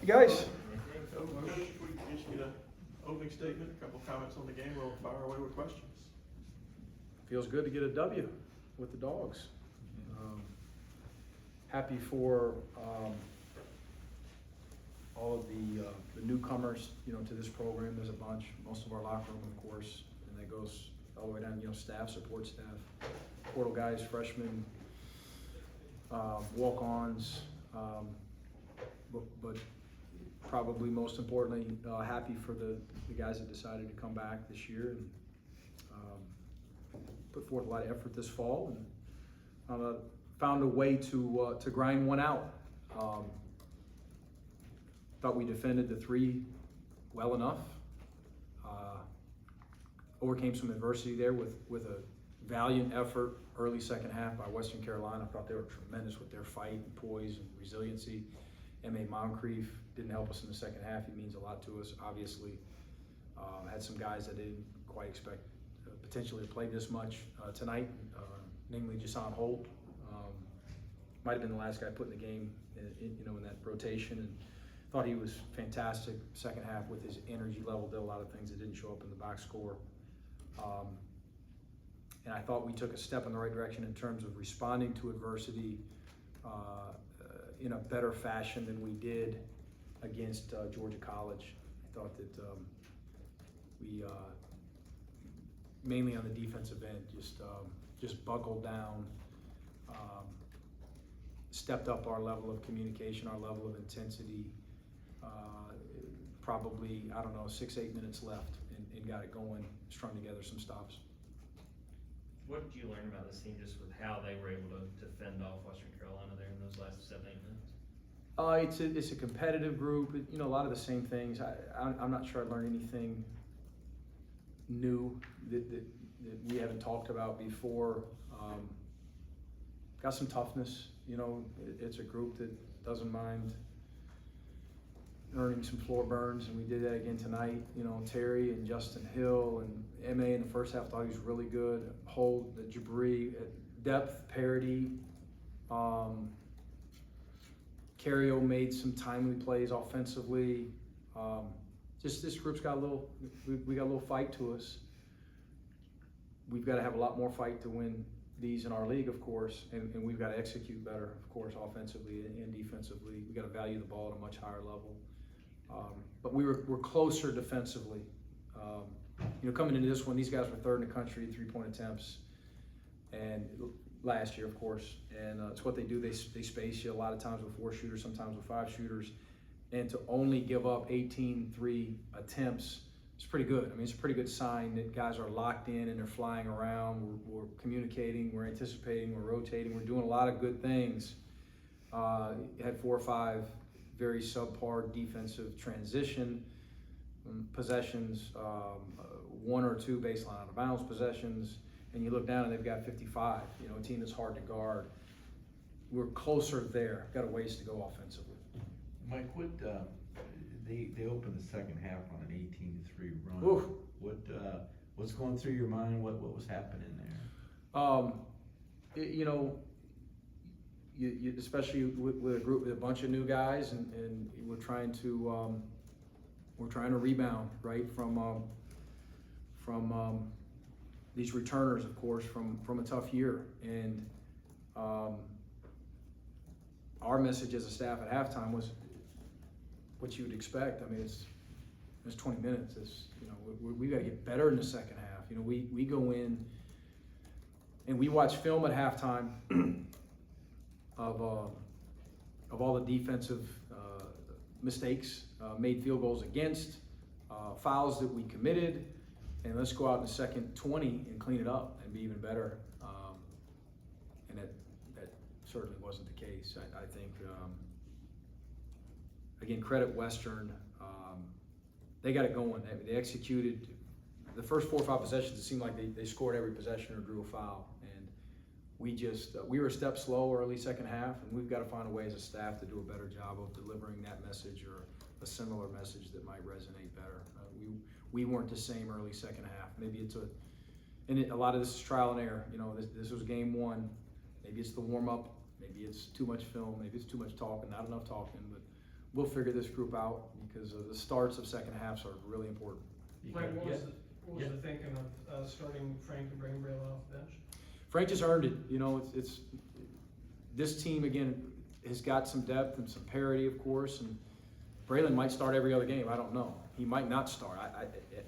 You guys, Before you just get an opening statement, a couple of comments on the game, we'll fire away with questions. feels good to get a W with the Dogs. Happy for all of the newcomers, to this program. There's a bunch. Most of our locker room, of course, and that goes all the way down. Staff, support staff, portal guys, freshmen, walk-ons, but probably most importantly, happy for the guys that decided to come back this year and put forth a lot of effort this fall and found a way to grind one out. Thought we defended the three well enough. Overcame some adversity there with a valiant effort early second half by Western Carolina. I thought they were tremendous with their fight and poise and resiliency. M.A. Moncrief didn't help us in the second half. He means a lot to us, obviously. Had some guys that didn't quite expect potentially to play this much tonight, namely Jason Holt. Might have been the last guy put in the game, in that rotation, and thought he was fantastic second half with his energy level. Did a lot of things that didn't show up in the box score. And I thought we took a step in the right direction in terms of responding to adversity in a better fashion than we did against Georgia College. I thought that we, mainly on the defensive end, just buckled down, stepped up our level of communication, our level of intensity. Probably, 6-8 minutes left and got it going, strung together some stops. What did you learn about this team just with how they were able to fend off Western Carolina there in those last 7-8 minutes? It's a competitive group. A lot of the same things. I'm not sure I learned anything new that we haven't talked about before. Got some toughness. It's a group that doesn't mind earning some floor burns, and we did that again tonight. Terry and Justin Hill and M.A. in the first half thought he was really good. Holt, the Jabri, depth, parity. Cario made some timely plays offensively. Just this group's got we got a little fight to us. We've got to have a lot more fight to win these in our league, of course, and we've got to execute better, of course, offensively and defensively. We've got to value the ball at a much higher level. But we're closer defensively. Coming into this one, these guys were third in the country, 3-point attempts, and last year, of course. And it's what they do. They space you a lot of times with 4 shooters, sometimes with 5 shooters. And to only give up 18 3 attempts, it's pretty good. It's a pretty good sign that guys are locked in and they're flying around. We're communicating, we're anticipating, we're rotating, we're doing a lot of good things. Had 4 or 5 very subpar defensive transition possessions, 1 or 2 baseline out of bounds possessions, and you look down and they've got 55, a team that's hard to guard. We're closer there, got a ways to go offensively. Mike, they opened the second half on an 18-3 run. Oof. What's going through your mind? What was happening there? You especially with a group with a bunch of new guys, and we're trying to rebound right from these returners, of course, from a tough year. And our message as a staff at halftime was what you would expect. It's 20 minutes. We got to get better in the second half. We go in and we watch film at halftime of all the defensive mistakes, made field goals against, fouls that we committed, and let's go out in the second 20 and clean it up and be even better. And that certainly wasn't the case. I think, again, credit Western. They got it going. They executed the first 4 or 5 possessions. It seemed like they scored every possession or drew a foul. And we were a step slow early second half, and we've got to find a way as a staff to do a better job of delivering that message or a similar message that might resonate better. We weren't the same early second half. Maybe a lot of this is trial and error. This was game 1. Maybe it's the warm up. Maybe it's too much film. Maybe it's too much talking, not enough talking. But we'll figure this group out because the starts of second halves are really important. Like, what Yeah. was the thinking of starting Frank and bringing Braylon off the bench? Frank just earned it. You know, it's this team again has got some depth and some parity, of course, and Braylon might start every other game. I don't know. He might not start.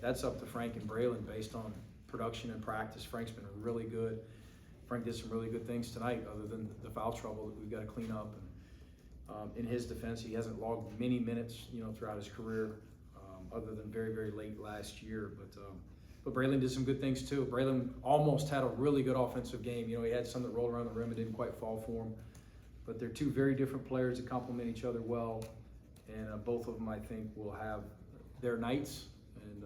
That's up to Frank and Braylon based on production and practice. Frank's been really good. Frank did some really good things tonight, other than the foul trouble that we've got to clean up. And in his defense, he hasn't logged many minutes, you know, throughout his career, other than very, very late last year. But Braylon did some good things too. Braylon almost had a really good offensive game. You know, he had some that rolled around the rim and didn't quite fall for him. But they're two very different players that complement each other well, and both of them, I think, will have their nights, and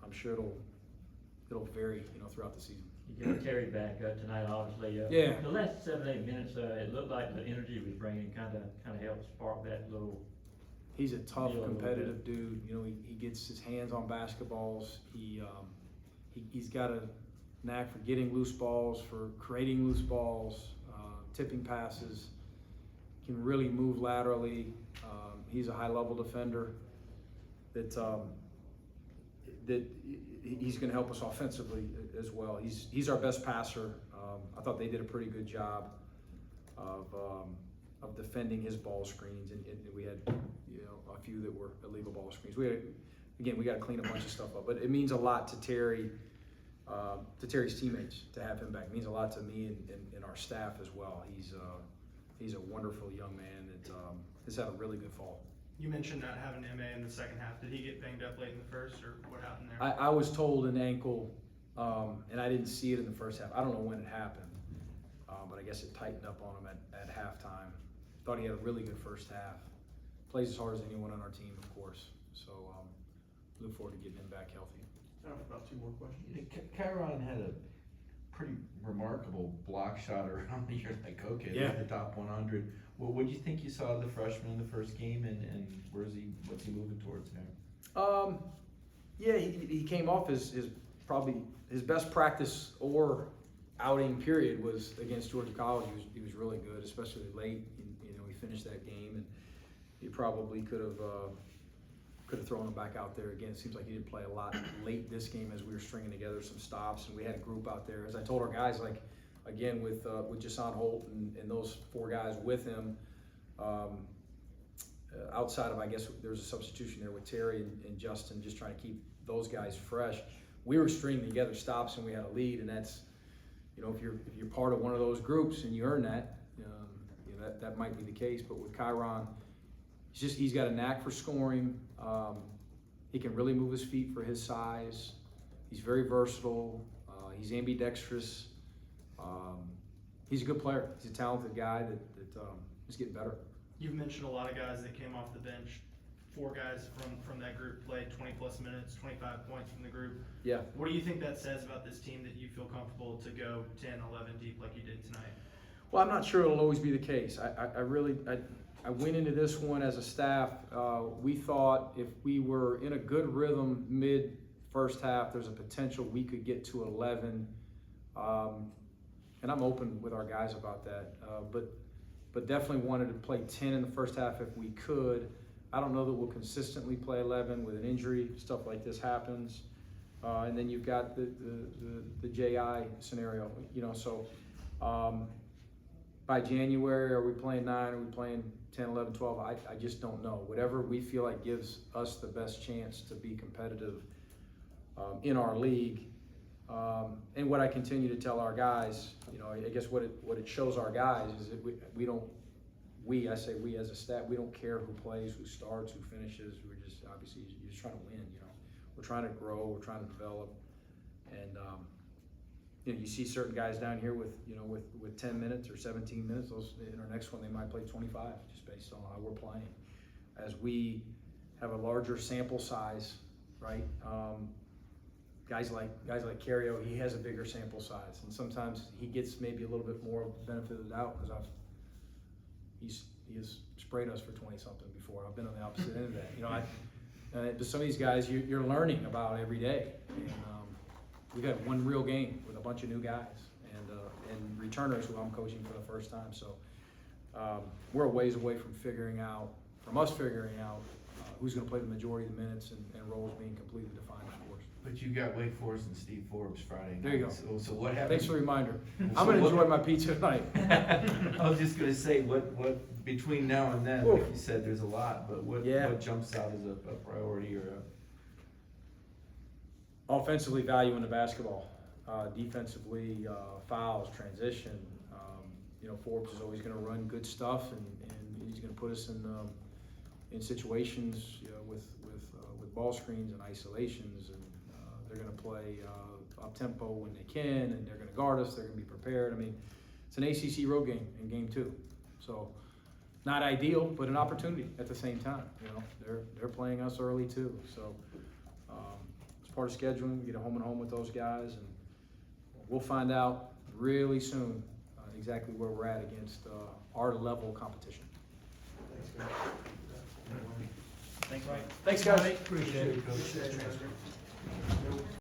I'm sure it'll vary, you know, throughout the season. You got Terry back tonight, obviously. Yeah. The last 7-8 minutes, it looked like the energy he was bringing kind of helped spark that little. He's a tough, Deal a little competitive dude. You know, he gets his hands on basketballs. He's got a knack for getting loose balls, for creating loose balls, tipping passes. Can really move laterally. He's a high-level defender. That he's going to help us offensively as well. He's our best passer. I thought they did a pretty good job of defending his ball screens, and we had, you know, a few that were illegal ball screens. We got to clean a bunch of stuff up, but it means a lot to Terry, to Terry's teammates to have him back. It means a lot to me and our staff as well. He's a wonderful young man that has had a really good fall. You mentioned not having MA in the second half. Did he get banged up late in the first, or what happened there? I was told an ankle, and I didn't see it in the first half. I don't know when it happened, but I guess it tightened up on him at halftime. Thought he had a really good first half. Plays as hard as anyone on our team, of course. So look forward to getting him back healthy. Time for about 2 more questions. Chiron had a pretty remarkable block shot around the year. Like, okay, Yeah. the top 100. Well, what do you think you saw of the freshman in the first game, and what's he moving towards now? Yeah, he came off his probably his best practice or outing period was against Georgia College. He was really good, especially late. You know, he finished that game, and he probably could have thrown him back out there again. It seems like he didn't play a lot late this game as we were stringing together some stops, and we had a group out there. As I told our guys, like, again, with Jason Holt and those 4 guys with him, outside of, I guess, there's a substitution there with Terry and Justin, just trying to keep those guys fresh. We were stringing together stops, and we had a lead, and that's, you know, if you're part of one of those groups and you earn that, you know, that might be the case. But with Chiron, he's got a knack for scoring. He can really move his feet for his size. He's very versatile. He's ambidextrous. He's a good player. He's a talented guy that is getting better. You've mentioned a lot of guys that came off the bench. 4 guys from that group played 20 plus minutes, 25 points from the group. Yeah. What do you think that says about this team that you feel comfortable to go 10, 11 deep like you did tonight? Well, I'm not sure it'll always be the case. I went into this one as a staff. We thought if we were in a good rhythm mid first half, there's a potential we could get to 11. And I'm open with our guys about that. But definitely wanted to play 10 in the first half if we could. I don't know that we'll consistently play 11 with an injury. Stuff like this happens. And then you've got the JI scenario, you know, so by January, are we playing 9? Are we playing 10, 11, 12? I just don't know. Whatever we feel like gives us the best chance to be competitive in our league. And what I continue to tell our guys, you know, I guess what it shows our guys is that I say we as a staff, we don't care who plays, who starts, who finishes. We're just, obviously, you're just trying to win, you know. We're trying to grow, we're trying to develop. And, you know, you see certain guys down here with 10 minutes or 17 minutes. Those, in our next one, they might play 25 just based on how we're playing. As we have a larger sample size, right? Guys like Cario, he has a bigger sample size, and sometimes he gets maybe a little bit more benefit of the doubt because he has sprayed us for 20-something before. I've been on the opposite end of that. You know, but some of these guys you're learning about every day. And we've had one real game with a bunch of new guys and returners who I'm coaching for the first time. So we're a ways away from figuring out who's gonna play the majority of the minutes and roles being completely defined, of course. But you got Wake Forest and Steve Forbes Friday night. There you go. So what happens? Thanks for the reminder. I'm So gonna what- enjoy my pizza tonight. I was just gonna say, what, between now and then, like Oof. you said, there's a lot, but what Yeah. jumps out as a priority or Offensively, valuing the basketball. Defensively, fouls, transition. Forbes is always gonna run good stuff, and he's gonna put us in situations, with ball screens and isolations, and they're gonna play up tempo when they can, and they're gonna guard us. They're gonna be prepared. I mean, it's an ACC road game in game 2, so not ideal, but an opportunity at the same time. They're playing us early too, so it's part of scheduling. We get a home and home with those guys, and we'll find out really soon exactly where we're at against our level competition. Thanks, guys. Thanks, Mike. Thanks, guys. Appreciate it, Coach.